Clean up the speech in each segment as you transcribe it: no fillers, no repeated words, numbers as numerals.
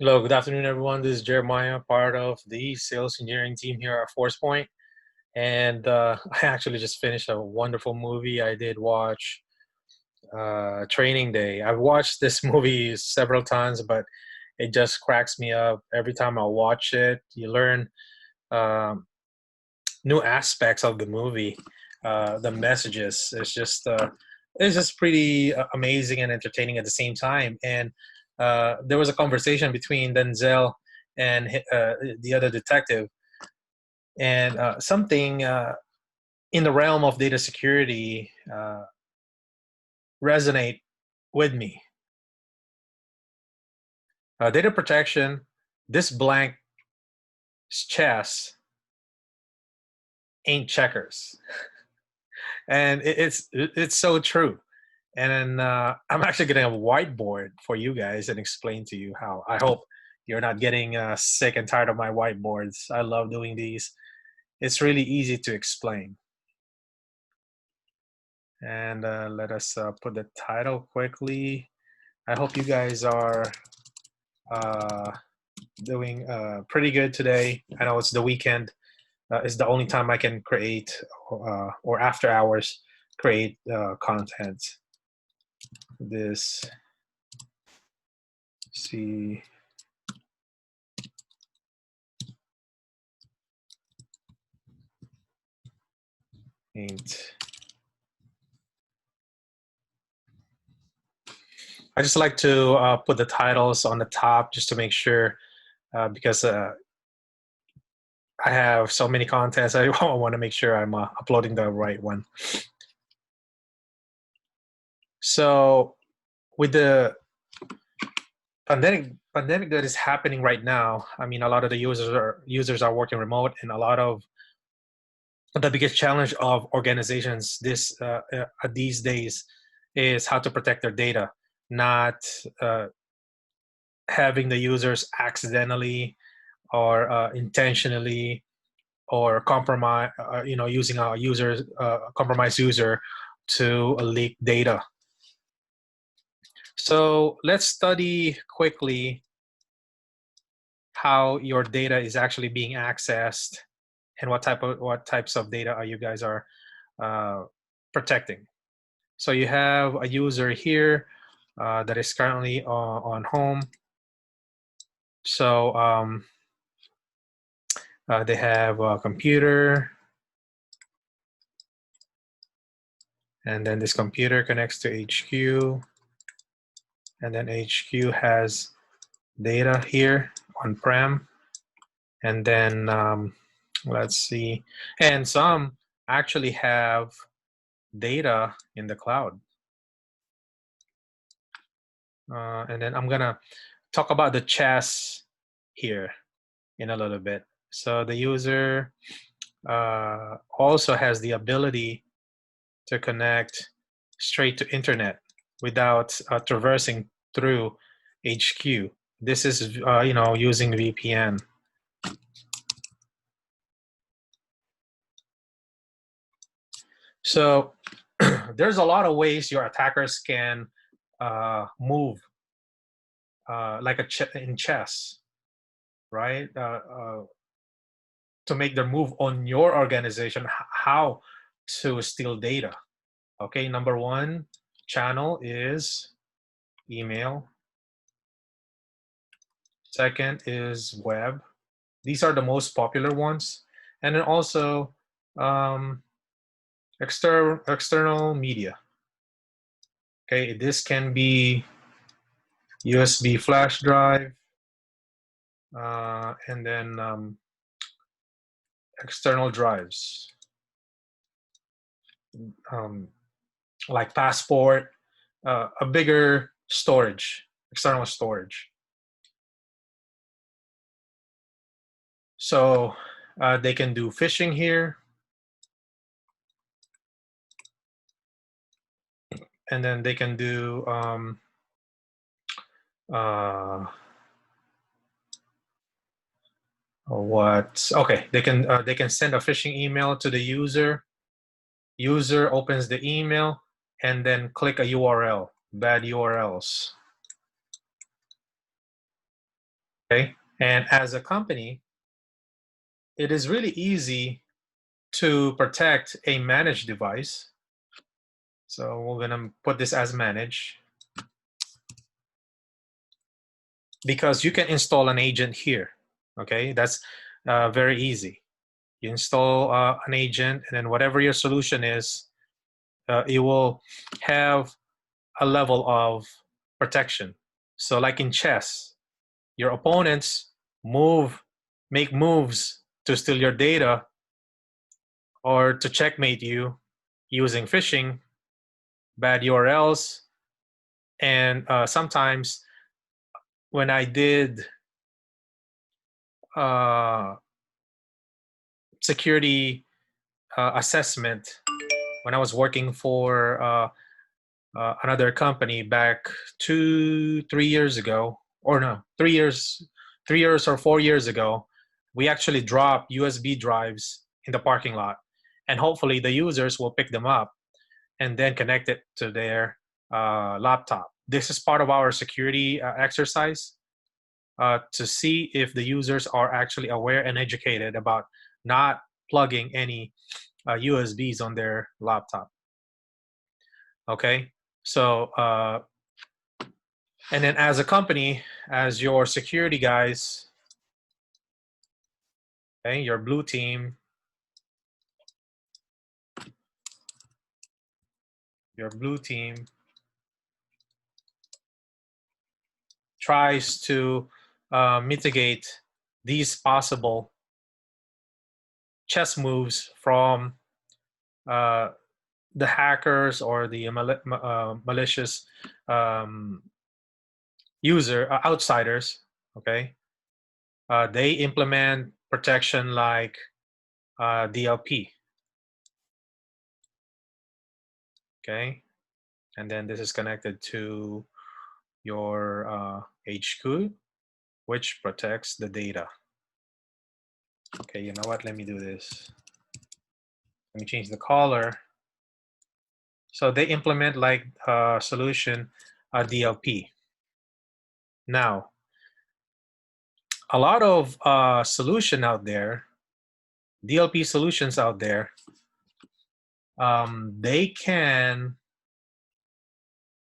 Hello, good afternoon, everyone. This is Jeremiah, part of the sales engineering team here at Forcepoint. And I actually just finished a wonderful movie. I did watch Training Day. I've watched this movie several times, but it just cracks me up. Every time I watch it, you learn um, new aspects of the movie, the messages. It's just pretty amazing and entertaining at the same time. And there was a conversation between Denzel and the other detective, and something in the realm of data security resonate with me. Data protection, this blank chess ain't checkers, and it's so true. And then I'm actually getting a whiteboard for you guys and explain to you how. I hope you're not getting sick and tired of my whiteboards. I love doing these. It's really easy to explain. And let us put the title quickly. I hope you guys are doing pretty good today. I know it's the weekend. It's the only time I can create or after hours create content. This see ain't. I just like to put the titles on the top just to make sure, because I have so many contents. I want to make sure I'm uploading the right one. So with the pandemic that is happening right now, I mean, a lot of the users are working remote, and a lot of the biggest challenge of organizations these days is how to protect their data, not having the users accidentally or intentionally or compromise, using a compromised user to leak data. So let's study quickly how your data is actually being accessed and what types of data you guys are protecting. So you have a user here that is currently on home. So they have a computer, and then this computer connects to HQ, and then HQ has data here on-prem, and then let's see, and some actually have data in the cloud. And then I'm gonna talk about the chess here in a little bit. So the user also has the ability to connect straight to internet without traversing through HQ. This is using VPN. So there's a lot of ways your attackers can move, like in chess, right? To make their move on your organization, how to steal data. Okay, number one channel is email. Second is web. These are the most popular ones. And then also external media. Okay, this can be USB flash drive, and then external drives, like passport, a bigger storage, external storage. So they can do phishing here. And then they can do they can send a phishing email to the user. User opens the email and then click a URL, bad URLs. Okay, and as a company, it is really easy to protect a managed device. So we're gonna put this as manage, because you can install an agent here. Okay, that's very easy. You install an agent, and then whatever your solution is, it will have a level of protection. So like in chess, your opponents make moves to steal your data or to checkmate you using phishing, bad URLs, and sometimes when I did uh, security assessment, when I was working for another company back 3 years ago, or no, 3 years or 4 years ago, we actually dropped USB drives in the parking lot, and hopefully the users will pick them up and then connect it to their laptop. This is part of our security exercise to see if the users are actually aware and educated about not plugging any USBs on their laptop. Okay, so and then as a company, as your security guys, okay, your blue team, tries to mitigate these possible chess moves from the hackers or the malicious um, outsiders. Okay, they implement protection like DLP. Okay, and then this is connected to your HQ, which protects the data. Okay, you know what? Let me do this. Let me change the color. So they implement like solution DLP. Now, a lot of solution out there, DLP solutions out there, they can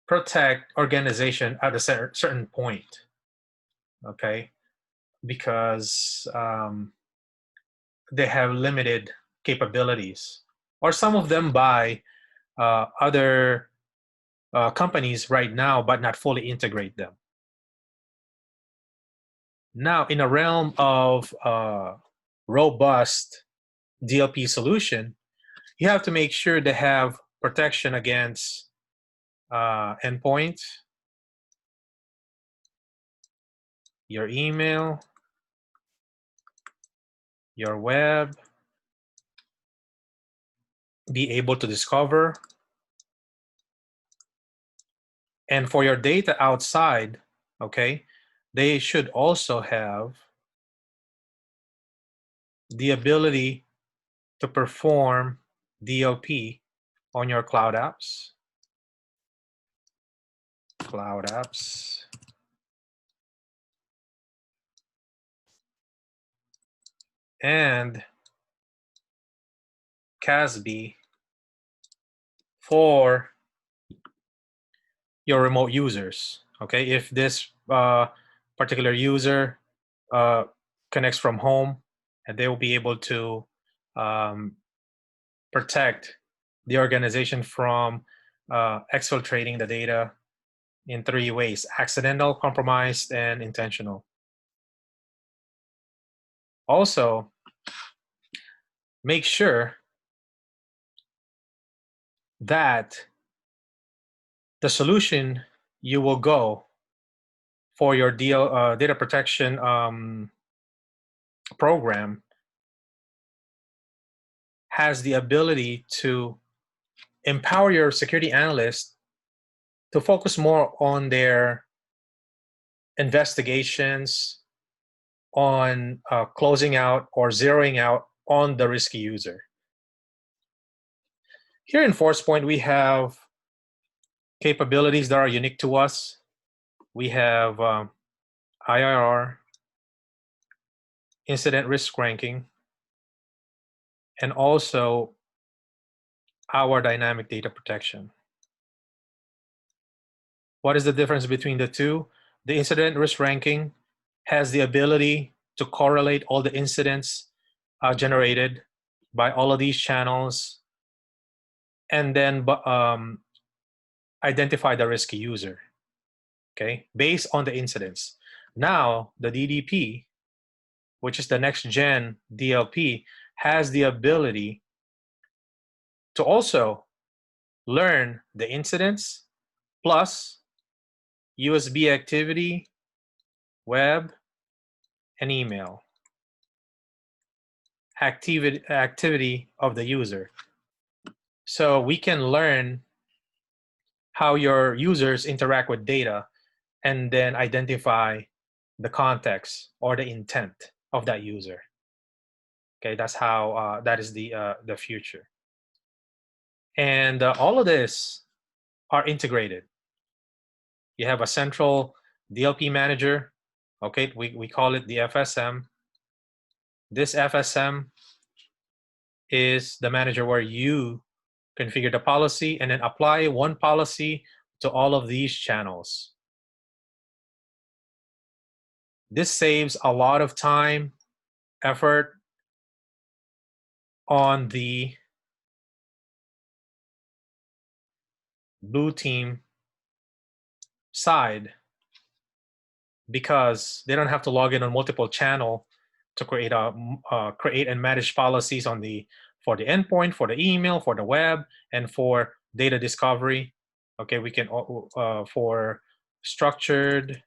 protect organization at a certain point. Okay, because they have limited capabilities, or some of them buy other companies right now, but not fully integrate them. Now, in a realm of robust DLP solution, you have to make sure they have protection against endpoint, your email, your web, be able to discover. And for your data outside, okay, they should also have the ability to perform DLP on your cloud apps. And CASB for your remote users. Okay, if this particular user connects from home, and they will be able to protect the organization from exfiltrating the data in 3 ways: accidental, compromised, and intentional. Also, make sure that the solution you will go for your data protection program has the ability to empower your security analyst to focus more on their investigations, on closing out or zeroing out on the risky user. Here in ForcePoint, we have capabilities that are unique to us. We have IIR, incident risk ranking, and also our dynamic data protection. What is the difference between the two? The incident risk ranking has the ability to correlate all the incidents generated by all of these channels, and then identify the risky user, okay, based on the incidents. Now, the DDP, which is the next gen DLP, has the ability to also learn the incidents plus USB activity, web, and email activity of the user. So we can learn how your users interact with data and then identify the context or the intent of that user. Okay, that's how that is the future. And all of this are integrated. You have a central DLP manager. Okay, we call it the FSM. This FSM is the manager where you configure the policy and then apply one policy to all of these channels. This saves a lot of time, effort on the blue team side because they don't have to log in on multiple channel to create and manage policies on for the endpoint, for the email, for the web, and for data discovery. Okay, we can for structured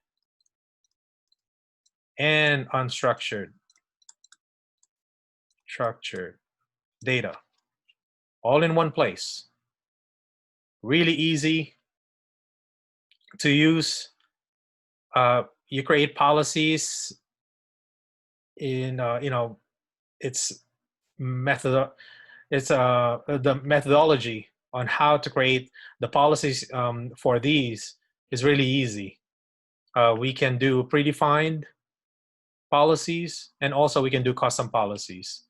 and unstructured data, all in one place. Really easy to use. You create policies in it's the methodology on how to create the policies for these is really easy. We can do predefined policies, and also we can do custom policies.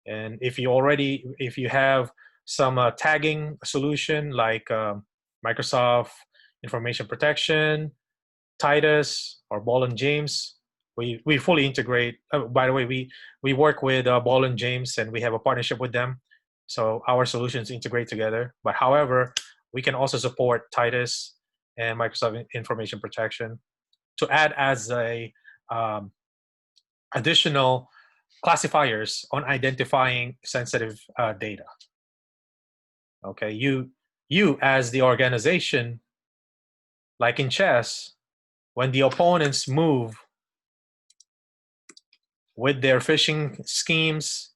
And if you have some tagging solution like Microsoft Information Protection, Titus, or Ball and James, we fully integrate. By the way, we work with Ball and James, and we have a partnership with them, so our solutions integrate together. But however, we can also support Titus and Microsoft Information Protection to add as a additional classifiers on identifying sensitive data. Okay, you as the organization, like in chess, when the opponents move with their phishing schemes,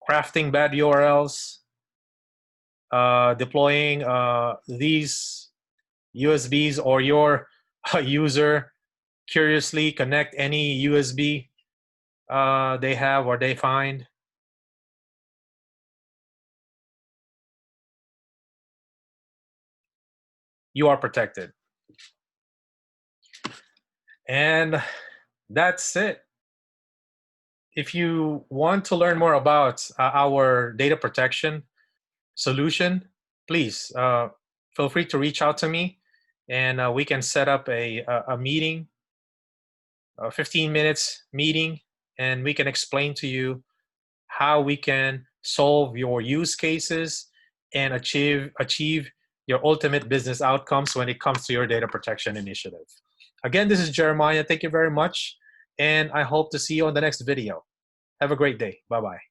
crafting bad URLs, deploying these USBs, or your user curiously connect any USB they have or they find, you are protected. And that's it. If you want to learn more about our data protection solution, please feel free to reach out to me, and we can set up a meeting, a 15 minutes meeting, and we can explain to you how we can solve your use cases and achieve your ultimate business outcomes when it comes to your data protection initiative. Again, this is Jeremiah. Thank you very much, and I hope to see you on the next video. Have a great day. Bye-bye.